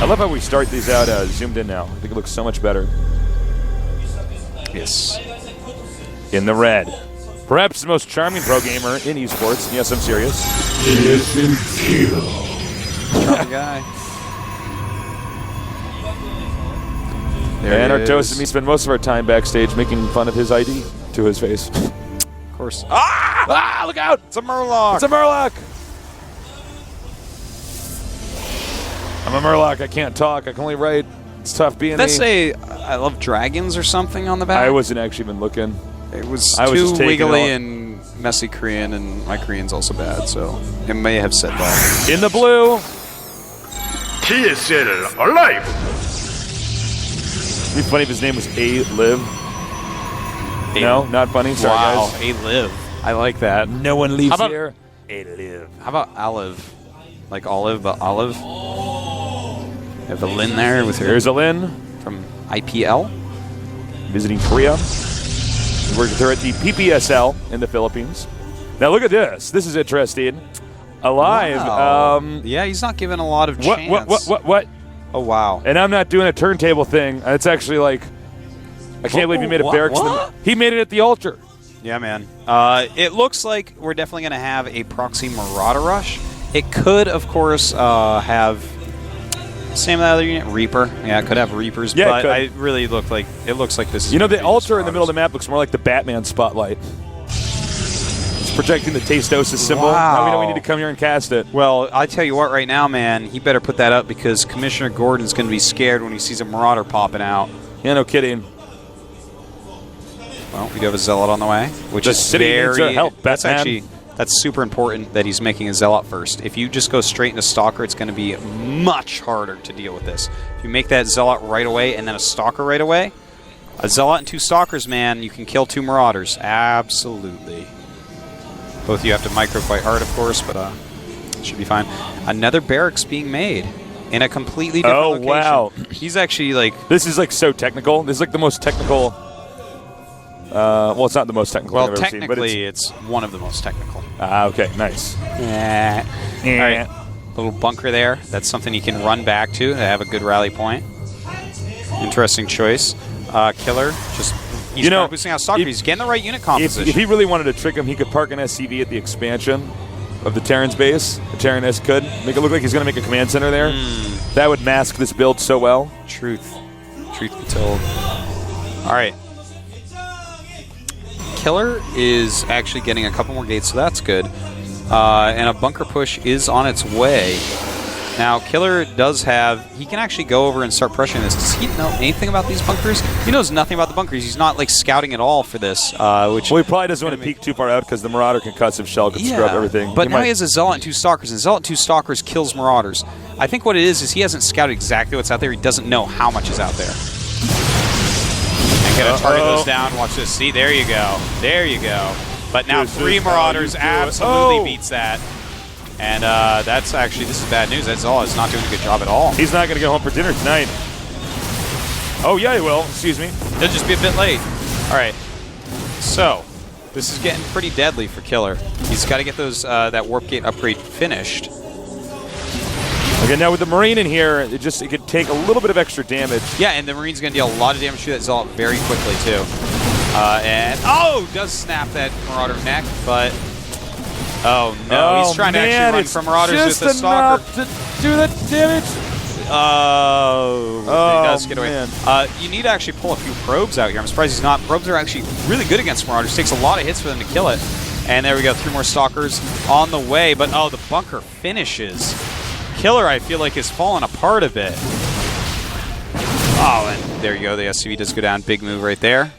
I love how we start these out zoomed in now. I think it looks so much better. Yes. In the red. Perhaps the most charming pro gamer in esports. Yes, I'm serious. Charming guy. And Arctos and me spend most of our time backstage making fun of his ID to his face. Of course. Ah! Look out! It's a Murloc! It's a Murloc! I'm a Murloc. I can't talk. I can only write. It's tough being Let's say I love dragons or something on the back. I wasn't actually even looking. It was I was too just wiggly and messy Korean, and my Korean's also bad, so it may have said that. In the blue. TSL alive. It'd be funny if his name was A-Liv. No, not funny. Sorry, wow, guys. A-Liv. I like that. No one leaves about- here. A-Liv. How about Olive? Like olive, but olive? You have a Lin there with her. There's a Lin From IPL. visiting Korea. They're at the PPSL in the Philippines. Now look at this. This is interesting. Alive. Wow. Yeah, he's not given a lot of chance. What? Oh, wow. And I'm not doing a turntable thing. It's actually like, I can't believe he made a barracks. He made it at the altar. Yeah, man. It looks like we're definitely going to have a proxy Marauder Rush. It could, of course, have same other unit, Reaper. Yeah, it could have Reapers, Yeah, but it looks like this is. You know, gonna the be altar in the middle of the Marauders. map looks more like the Batman spotlight. It's projecting the Tastosis symbol. Wow. Now we know we need to come here and cast it. Well, I tell you what, right now, man, he better put that up because Commissioner Gordon's going to be scared when he sees a Marauder popping out. Yeah, no kidding. Well, we do have a Zealot on the way, which The is city needs our help, That's Batman. that's super important that he's making a Zealot first. If you just go straight into Stalker, it's going to be much harder to deal with this. If you make that Zealot right away and then a Stalker right away, a Zealot and 2 Stalkers, man, you can kill 2 Marauders. Absolutely. Both of you have to micro quite hard, of course, but it should be fine. Another barracks being made in a completely different location. Wow. He's actually like... This is like so technical. This is like the most technical. Well, it's not the most technical Well, I've ever seen, but technically, it's one of the most technical. okay, nice. All right, little bunker there. That's something you can run back to have a good rally point. Interesting choice. Killer, just he's boosting out Stalker. He's getting the right unit composition. If he really wanted to trick him, he could park an SCV at the expansion of the Terran's base. The Terran S could make it look like he's going to make a command center there. That would mask this build so well. Truth be told. All right. Killer is actually getting a couple more gates, so that's good. And a bunker push is on its way. Now, Killer does have... He can actually go over and start pressuring this. Does he know anything about these bunkers? He knows nothing about the bunkers. He's not, like, scouting at all for this. Which Well, he probably doesn't want to peek too far out because the Marauder concussive shell could scrub everything. But now he has a Zealot and 2 Stalkers, and Zealot and 2 Stalkers kills Marauders. I think what it is he hasn't scouted exactly what's out there. He doesn't know how much is out there. And gonna target those down. Watch this. See, there you go. There you go. But now 3 Marauders absolutely beats that. And that's actually, this is bad news. That's all. It's not doing a good job at all. He's not going to get home for dinner tonight. Oh, yeah, he will. Excuse me. He'll just be a bit late. All right. So, this is getting pretty deadly for Killer. He's got to get those that Warp Gate upgrade finished. Okay, now with the Marine in here, it could take a little bit of extra damage. Yeah, and the Marine's going to deal a lot of damage to that Zealot very quickly, too. Does snap that Marauder neck, but... Oh, no. He's trying to actually run from Marauders with the Stalker. Just enough to do that damage. Oh, he does get away. Man. You need to actually pull a few probes out here. I'm surprised he's not. Probes are actually really good against Marauders. Takes a lot of hits for them to kill it. And there we go. 3 more Stalkers on the way. But, the bunker finishes. Killer, I feel like, is falling apart a bit. Oh, and there you go. The SCV does go down. Big move right there.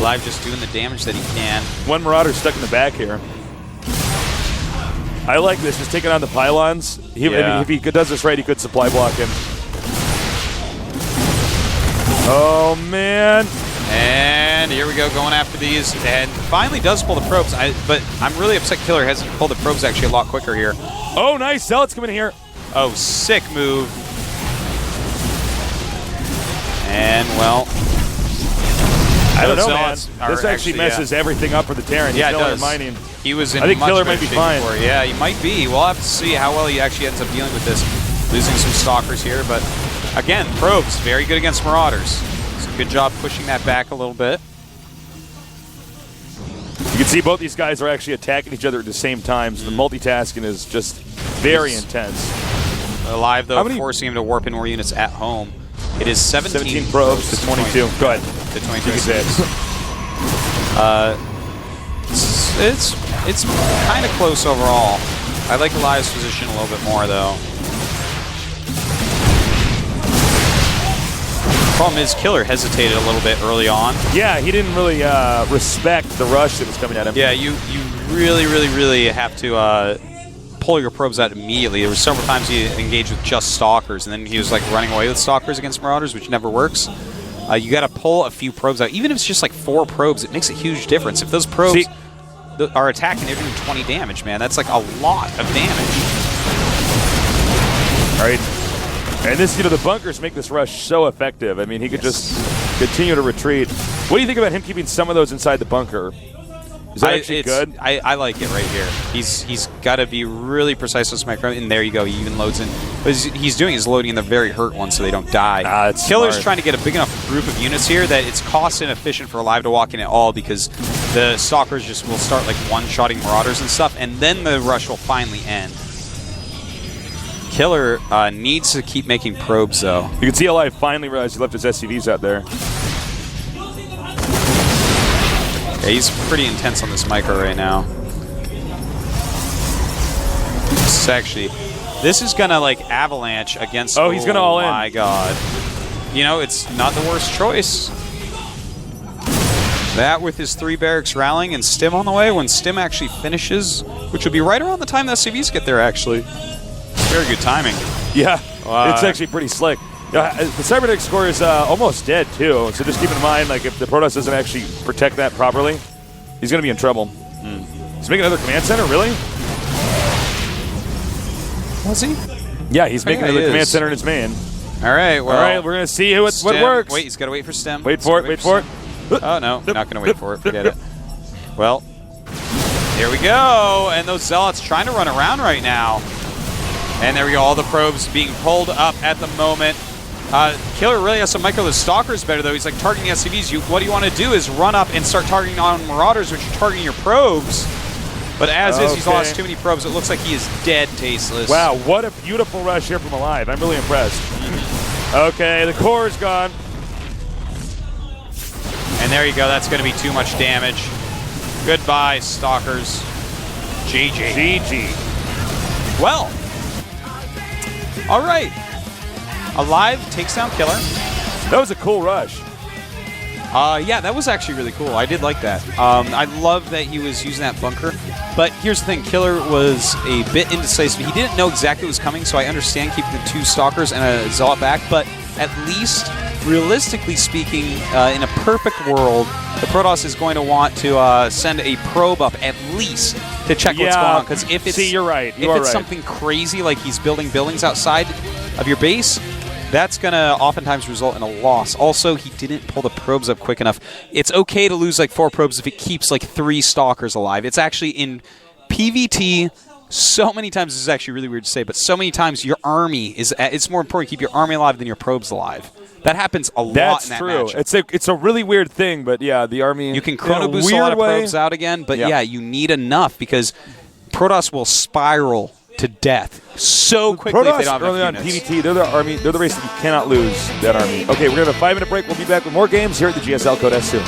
Live just doing the damage that he can. One Marauder stuck in the back here. I like this. Just taking on the pylons. If he does this right, he could supply block him. Oh, man. And here we go, going after these. And finally does pull the probes. But I'm really upset Killer hasn't pulled the probes actually a lot quicker here. Oh, nice. Zealot's coming in here. Oh, sick move. And, well... I don't know, man. Zealots are This actually messes everything up for the Terran. Yeah, He's it no does. mining. He was in I think much Killer better might be shape fine. before. Yeah, he might be. We'll have to see how well he actually ends up dealing with this. Losing some Stalkers here, but again, Probes, very good against Marauders. It's a good job pushing that back a little bit. You can see both these guys are actually attacking each other at the same time, so the multitasking is just very intense. Alive, though, forcing him to warp in more units at home. It is 17 probes to 22. Go ahead. To 22. It's kind of close overall. I like Alive's position a little bit more, though. Problem is, Killer hesitated a little bit early on. Yeah, he didn't really respect the rush that was coming at him. Yeah, you really have to pull your probes out immediately. There were several times he engaged with just Stalkers, and then he was like running away with Stalkers against Marauders, which never works. You got to pull a few probes out. Even if it's just like 4 probes, it makes a huge difference. If those probes are attacking, they're doing 20 damage, man. That's like a lot of damage. All right. And this, the bunkers make this rush so effective. I mean, he could just continue to retreat. What do you think about him keeping some of those inside the bunker? Is that actually good? I like it right here. He's got to be really precise with his micro, and there you go. He even loads in. What he's doing is loading in the very hurt ones so they don't die. Killer's smart. trying to get a big enough group of units here that it's cost inefficient for Alive to walk in at all, because the Stalkers just will start like one-shotting Marauders and stuff, and then the rush will finally end. Killer needs to keep making probes, though. You can see Alive finally realized he left his SCVs out there. Yeah, he's pretty intense on this micro right now. This is gonna like avalanche against. Oh, he's gonna all in. Oh my god! It's not the worst choice. That with his 3 barracks rallying and Stim on the way. When Stim actually finishes, which will be right around the time the SCVs get there, actually. Very good timing. Yeah, it's actually pretty slick. The Cybernetic score is almost dead, too. So just keep in mind, like, if the Protoss doesn't actually protect that properly, he's going to be in trouble. He's making another command center, really? Was he? Yeah, he's making another command center in his main. All right, well. All right, we're going to see what works. Wait, he's got to wait for Stim. Wait for it. Oh, no, not going to wait for it. Forget it. Well, here we go. And those Zealots trying to run around right now. And there we go, all the probes being pulled up at the moment. Killer really has to micro the Stalkers better, though. He's like targeting SCVs. What you want to do is run up and start targeting on Marauders, which are targeting your probes. But as is, he's lost too many probes. It looks like he is dead, tasteless. Wow, what a beautiful rush here from Alive. I'm really impressed. Okay, the core is gone. And there you go. That's going to be too much damage. Goodbye, Stalkers. GG. Well. All right. Alive takes down Killer. That was a cool rush. Yeah, that was actually really cool. I did like that. I love that he was using that bunker. But here's the thing. Killer was a bit indecisive. He didn't know exactly what was coming, so I understand keeping the 2 Stalkers and a Zealot back. But at least, realistically speaking, in a perfect world, the Protoss is going to want to send a probe up at least to check what's going on. Because if it's you're right. If it's something crazy like he's building buildings outside of your base, that's going to oftentimes result in a loss. Also, he didn't pull the probes up quick enough. It's okay to lose like 4 probes if it keeps like 3 Stalkers alive. It's actually in PvT. So many times, this is actually really weird to say, but so many times your army it's more important to keep your army alive than your probes alive. That happens a lot in that matchup. That's true. It's a really weird thing, but yeah, the army... You can chrono boost a lot of probes out again, but yeah, you need enough because Protoss will spiral to death so quickly Protoss if they don't have early on units. PvT, they're the army. They're the race that you cannot lose, that army. Okay, we're going to have a 5-minute break. We'll be back with more games here at the GSL Code S soon.